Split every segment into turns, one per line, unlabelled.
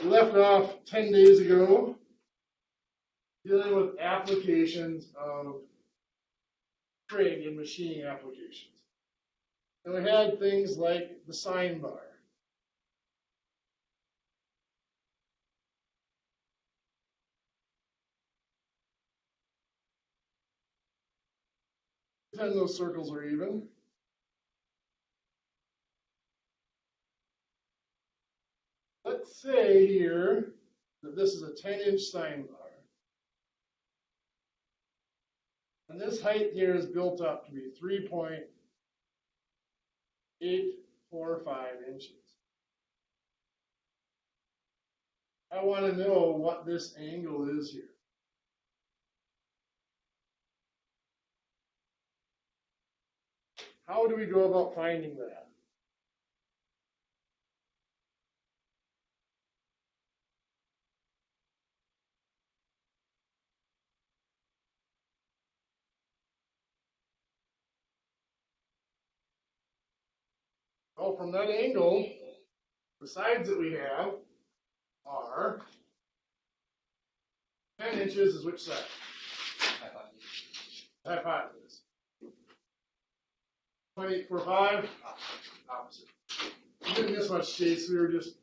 We left off 10 days ago dealing with applications of trig in machining applications. And we had things like the sine bar. Pretend those circles are even. Let's say here that this is a 10-inch sine bar. And this height here is built up to be 3.845 inches. I want to know what this angle is here. How do we go about finding that? Well, from that angle, the sides that we have are 10 inches is which side? Hypotenuse. 0.845. Opposite. We didn't miss much, Chase. We were just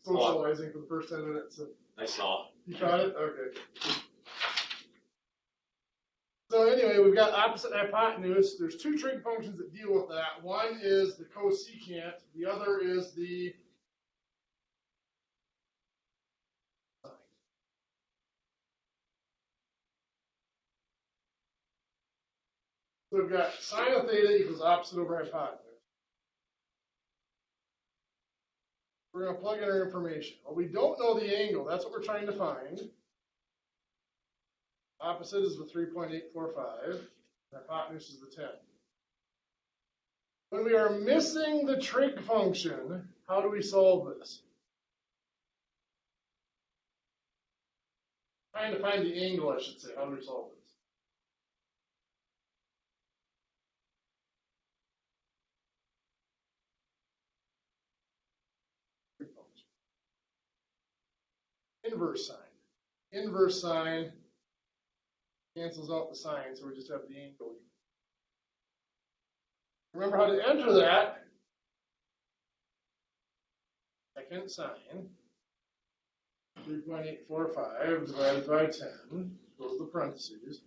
socializing for the first 10 minutes. So.
I saw.
You caught it? Okay. So anyway, we've got opposite hypotenuse. There's two trig functions that deal with that. One is the cosecant. The other is the So we've got sine of theta equals opposite over hypotenuse. We're going to plug in our information. Well, we don't know the angle. That's what we're trying to find. Opposite is the 3.845. Hypotenuse is the 10. When we are missing the trig function, how do we solve this? Trying to find the angle, I should say. How do we solve this? Inverse sine. Inverse sine cancels out the sine, so we just have the angle. Remember how to enter that. Second sine. 3.845 divided by 10. Close the parentheses.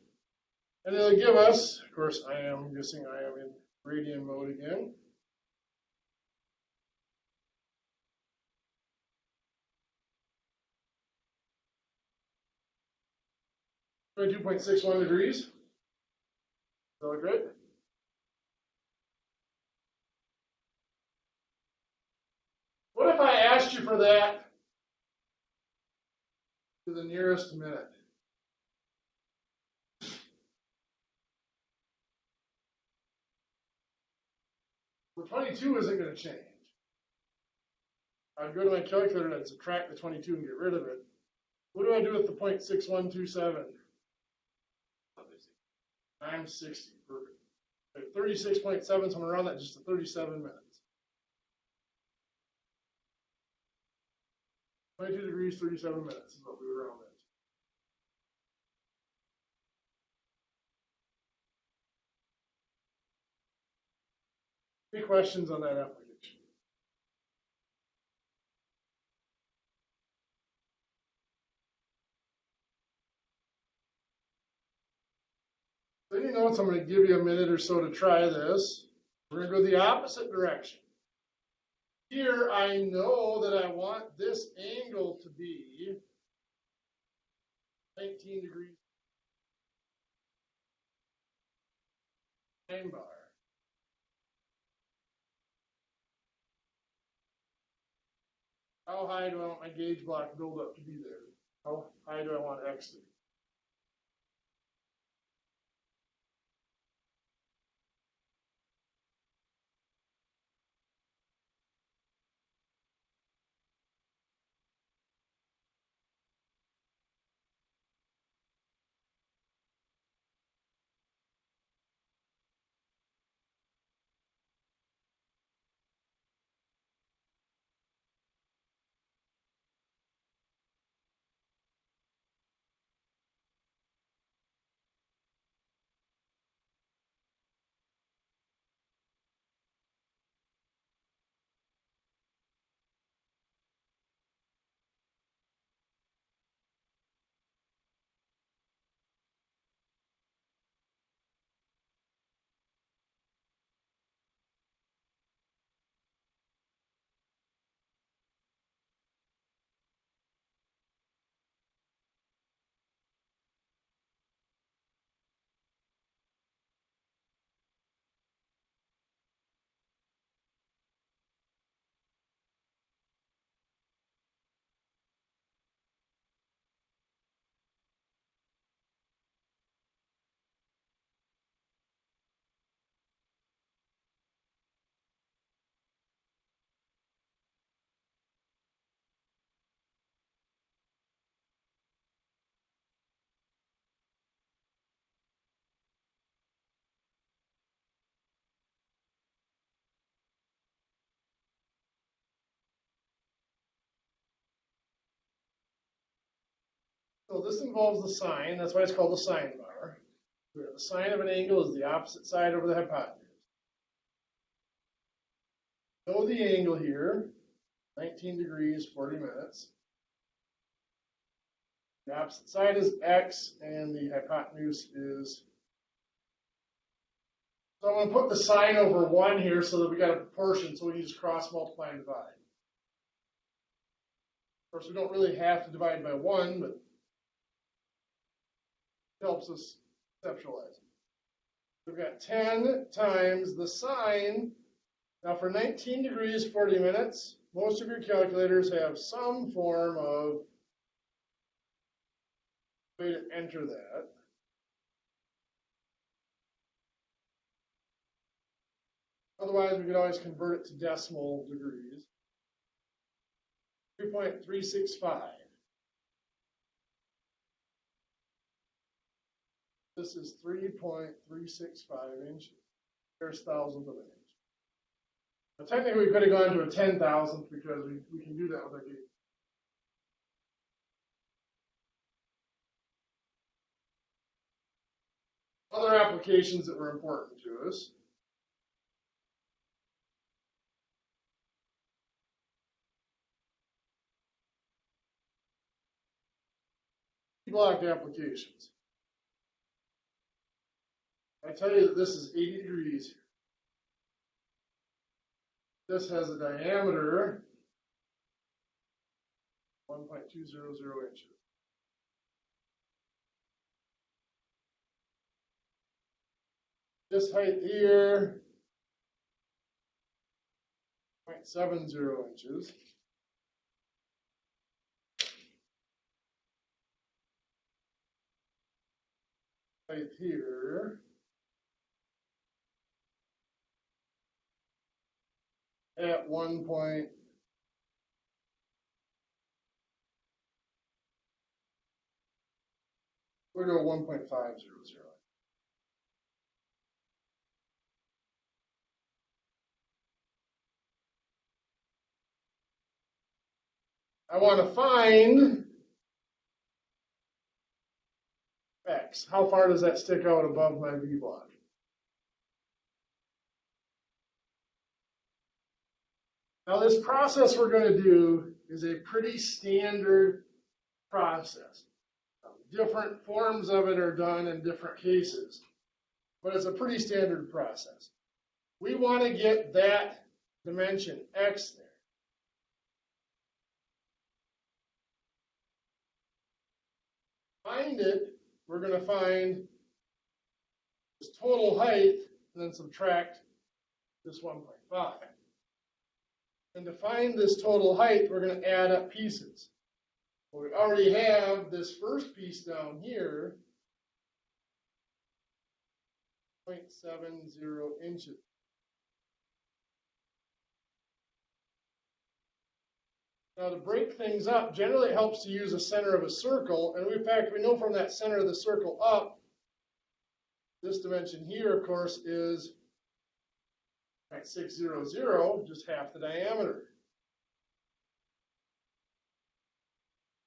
And it'll give us, of course, I am guessing I am in radian mode again. (22.61 degrees). Is that look good? What if I asked you for that to the nearest minute? The 22 isn't going to change. I'd go to my calculator and subtract the 22 and get rid of it. What do I do with the 0.6127? Times 60. Perfect. 36.7, somewhere around that, just 37 minutes. 22 degrees, 37 minutes is what we were on at. Any questions on that application? So you notice I'm going to give you a minute or so to try this. We're going to go the opposite direction. Here I know that I want this angle to be 19 degrees. Sine bar. How high do I want my gauge block build up to be there? How high do I want X to be? So this involves the sine, that's why it's called the sine bar. The sine of an angle is the opposite side over the hypotenuse. Know the angle here, 19 degrees, 40 minutes. The opposite side is x, and the hypotenuse is. So I'm going to put the sine over 1 here so that we got a proportion, so we can just cross multiply and divide. Of course, we don't really have to divide by 1, but it helps us conceptualize it. We've got 10 times the sine. Now for 19 degrees, 40 minutes, most of your calculators have some form of way to enter that. Otherwise, we could always convert it to decimal degrees. 3.365. This is 3.365 inches. There's thousandth of an inch. Now, technically, we could have gone to a 10,000th because we can do that with our gauge. Other applications that were important to us. Block applications. I tell you that this is 80 degrees here. This has a diameter 1.200 inches. This height here, 0.70 inches. Height here, at 1 point. We'll go 1.500. I want to find x. How far does that stick out above my V block? Now this process we're going to do is a pretty standard process. Different forms of it are done in different cases, but it's a pretty standard process. We want to get that dimension x there. Find it, we're going to find this total height and then subtract this 1.5. And to find this total height, we're going to add up pieces. Well, we already have this first piece down here, 0.70 inches. Now to break things up, generally it helps to use the center of a circle, and in fact we know from that center of the circle up, this dimension here of course is 0.600, just half the diameter.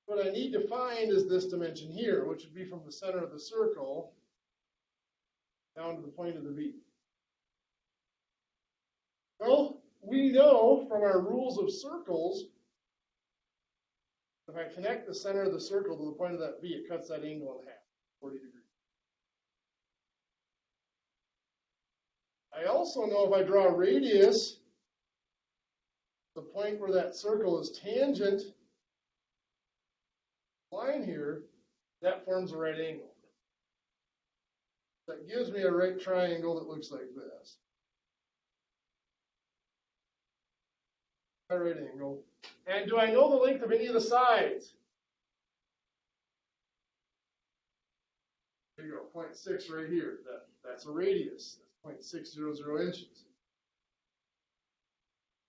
What I need to find is this dimension here, which would be from the center of the circle down to the point of the V. Well, we know from our rules of circles, if I connect the center of the circle to the point of that V, it cuts that angle in half, 40 degrees. I also know if I draw a radius, the point where that circle is tangent line here, that forms a right angle. That gives me a right triangle that looks like this. A right angle. And do I know the length of any of the sides? There you go, 0.6 right here. That's a radius. That's 0.600 inches.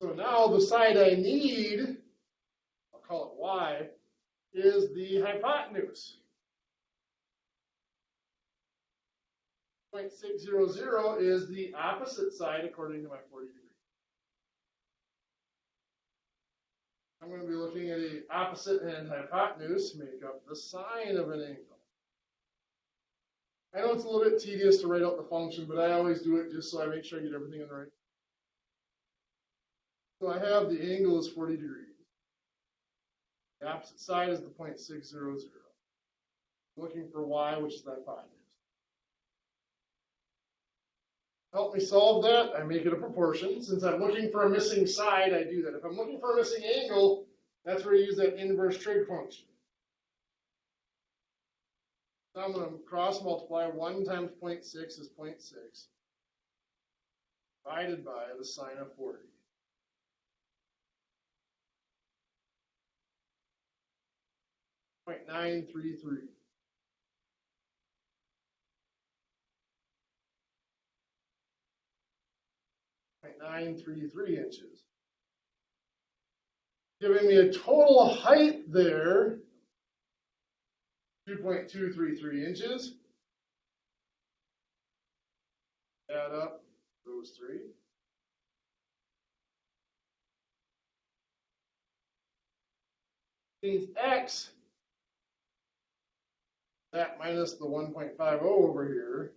So now the side I need, I'll call it y, is the hypotenuse. 0.600 is the opposite side according to my 40 degree. I'm going to be looking at a the opposite and hypotenuse make up the sine of an angle. I know it's a little bit tedious to write out the function, but I always do it just so I make sure I get everything in the right. So I have the angle is 40 degrees. The opposite side is the point 600. Looking for y, which is the hypotenuse. Help me solve that. I make it a proportion. Since I'm looking for a missing side, I do that. If I'm looking for a missing angle, that's where I use that inverse trig function. So I'm going to cross multiply. 1 times 0.6 is 0.6 divided by the sine of 40. .933. .933 inches. Giving me a total height there, 2.233 inches. Add up those three. Means x, that minus the 1.50 over here,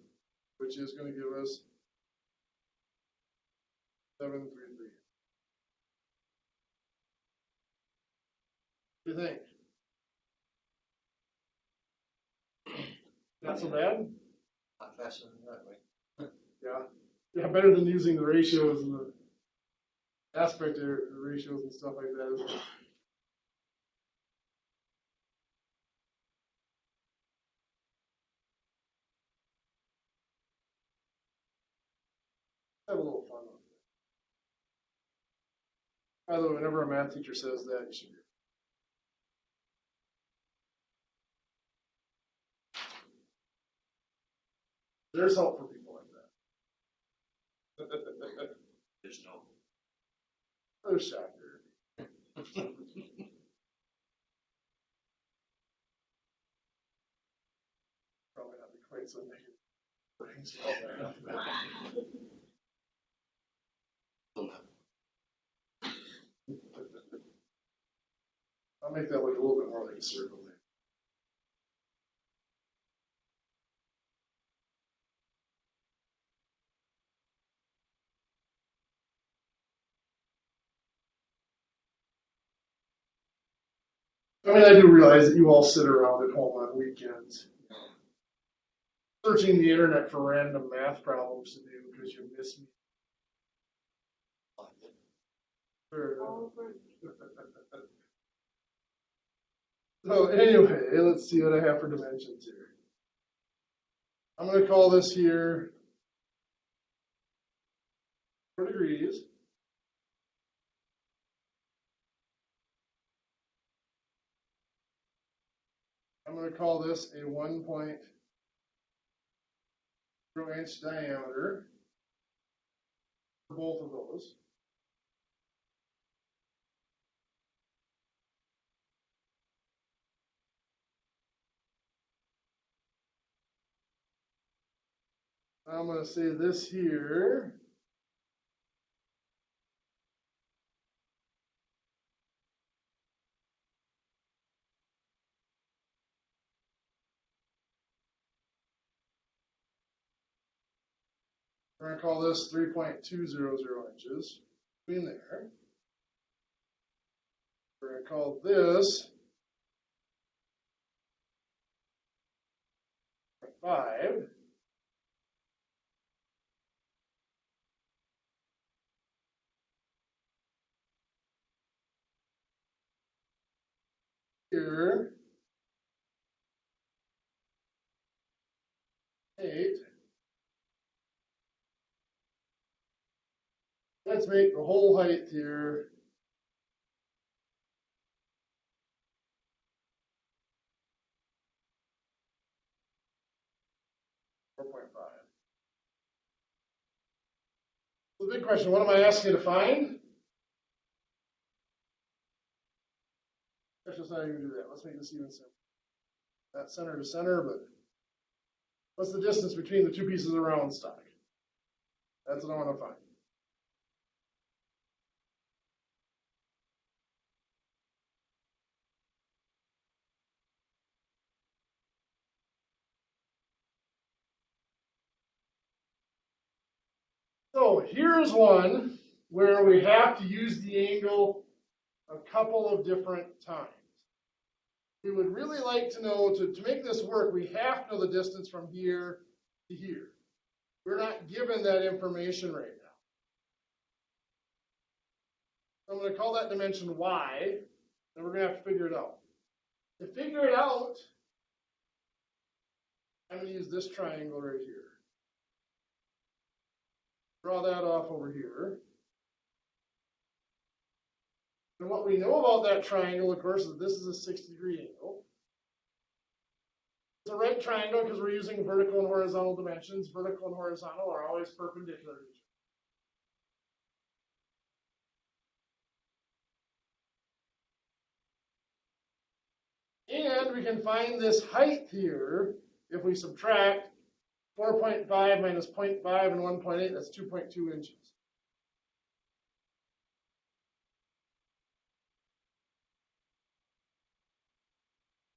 which is going to give us 733. What do you think? Not so bad?
Not faster than that, right?
Yeah, better than using the ratios and the aspect ratios and stuff like that, isn't it? Have a little fun with it. By the way, whenever a math teacher says that, you should be. There's help for people like that.
There's no.
There's shot there. Probably not be quite so negative. I'll make that look a little bit more like a circle there. I mean, I do realize that you all sit around at home on weekends, searching the internet for random math problems to do because you miss me. So anyway, let's see what I have for dimensions here. I'm going to call this here 4 degrees. I'm going to call this a 1.0-inch diameter for both of those. I'm going to say this here we're going to call this 3.200 inches between there. We're going to call this 5. Here, 8. Let's make the whole height here 4.5. The big question, what am I asking you to find? Let's just not even do that. Let's make this even simpler. Not center to center, but what's the distance between the two pieces of round stock? That's what I want to find. So here's one where we have to use the angle a couple of different times. We would really like to know, to make this work, we have to know the distance from here to here. We're not given that information right now. So I'm going to call that dimension y, and we're going to have to figure it out. To figure it out, I'm going to use this triangle right here. Draw that off over here. And what we know about that triangle, of course, is this is a 60-degree angle. It's a right triangle because we're using vertical and horizontal dimensions. Vertical and horizontal are always perpendicular to each other. And we can find this height here if we subtract 4.5 minus 0.5 and 1.8, that's 2.2 inches.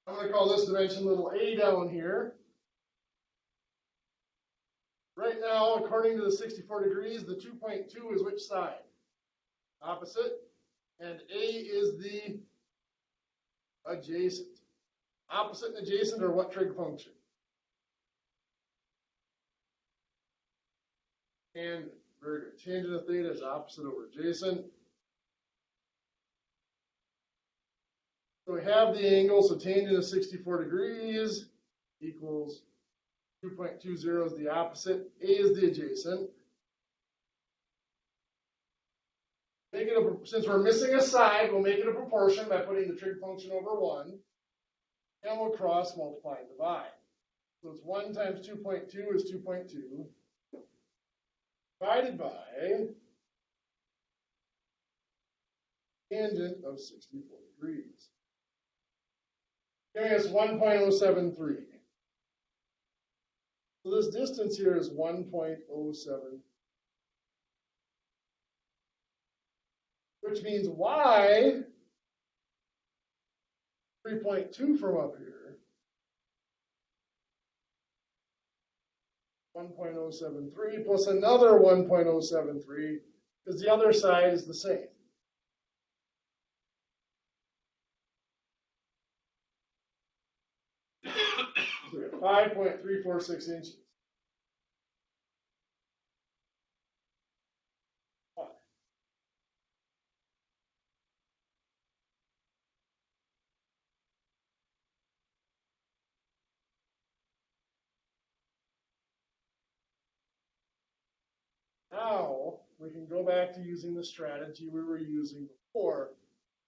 I'm going to call this dimension little a down here. Right now, according to the 64 degrees, the 2.2 is which side? Opposite. And a is the adjacent. Opposite and adjacent are what trig function? And very good. Tangent of theta is opposite over adjacent. So we have the angle, so tangent of 64 degrees equals 2.20 is the opposite. A is the adjacent. Make it a, since we're missing a side, we'll make it a proportion by putting the trig function over 1. And we'll cross, multiply, and divide. So it's 1 times 2.2 is 2.2. Divided by tangent of 64 degrees. Giving us 1.073. So this distance here is 1.07, which means y, 3.2 from up here, 1.073 plus another 1.073, because the other side is the same. So we have 5.346 inches. Now we can go back to using the strategy we were using before.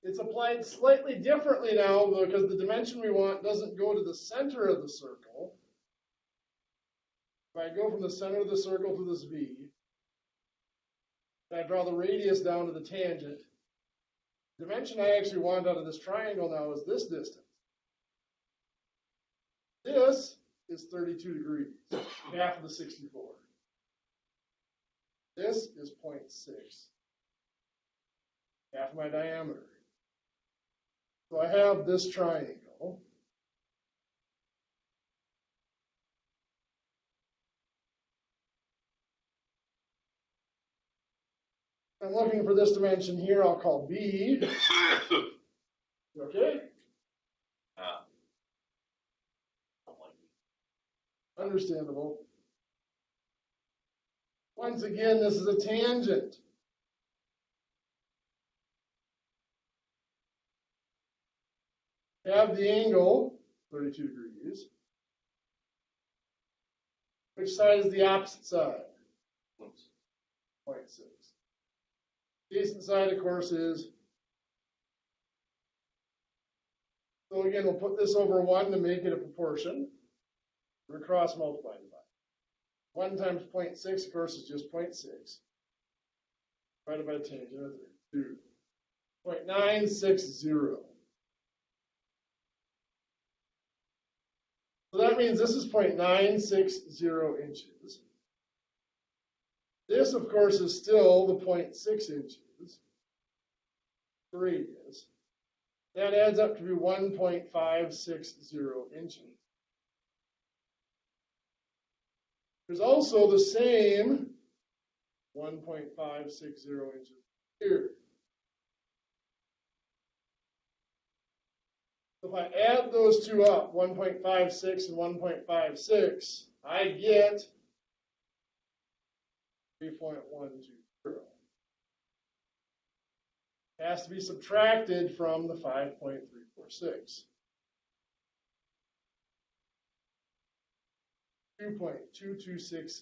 It's applied slightly differently now because the dimension we want doesn't go to the center of the circle. If I go from the center of the circle to this V, and I draw the radius down to the tangent, the dimension I actually want out of this triangle now is this distance. This is 32 degrees, half of the 64. This is 0.6, half of my diameter. So I have this triangle. I'm looking for this dimension here, I'll call B. Okay? Understandable. Once again, this is a tangent. Have the angle, 32 degrees. Which side is the opposite side? 0.6. Adjacent side, of course, is. So again, we'll put this over 1 to make it a proportion. We're cross multiply divide. 1 times 0.6, of course, is just 0.6. Divided by tangent of 32. 0.960. So that means this is 0.960 inches. This, of course, is still the 0.6 inches, the radius. That adds up to be 1.560 inches. There's also the same 1.560 inches here. If I add those two up, 1.56 and 1.56, I get 3.120. Has to be subtracted from the 5.346. 2.226.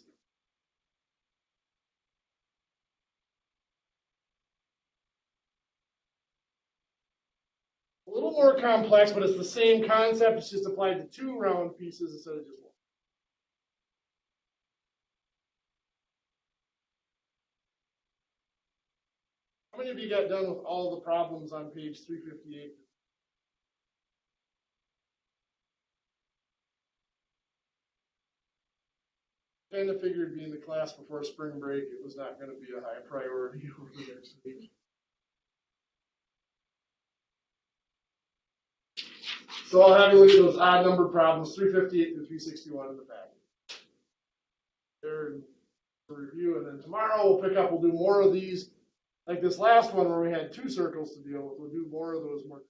A little more complex, but it's the same concept. It's just applied to two round pieces instead of just one. How many of you got done with all the problems on page 358? Kind of figured being the class before spring break, it was not going to be a high priority over the next week. So I'll have you look at those odd number problems, 358 through 361 in the packet. There for review, and then tomorrow we'll pick up, we'll do more of these, like this last one where we had two circles to deal with. We'll do more of those more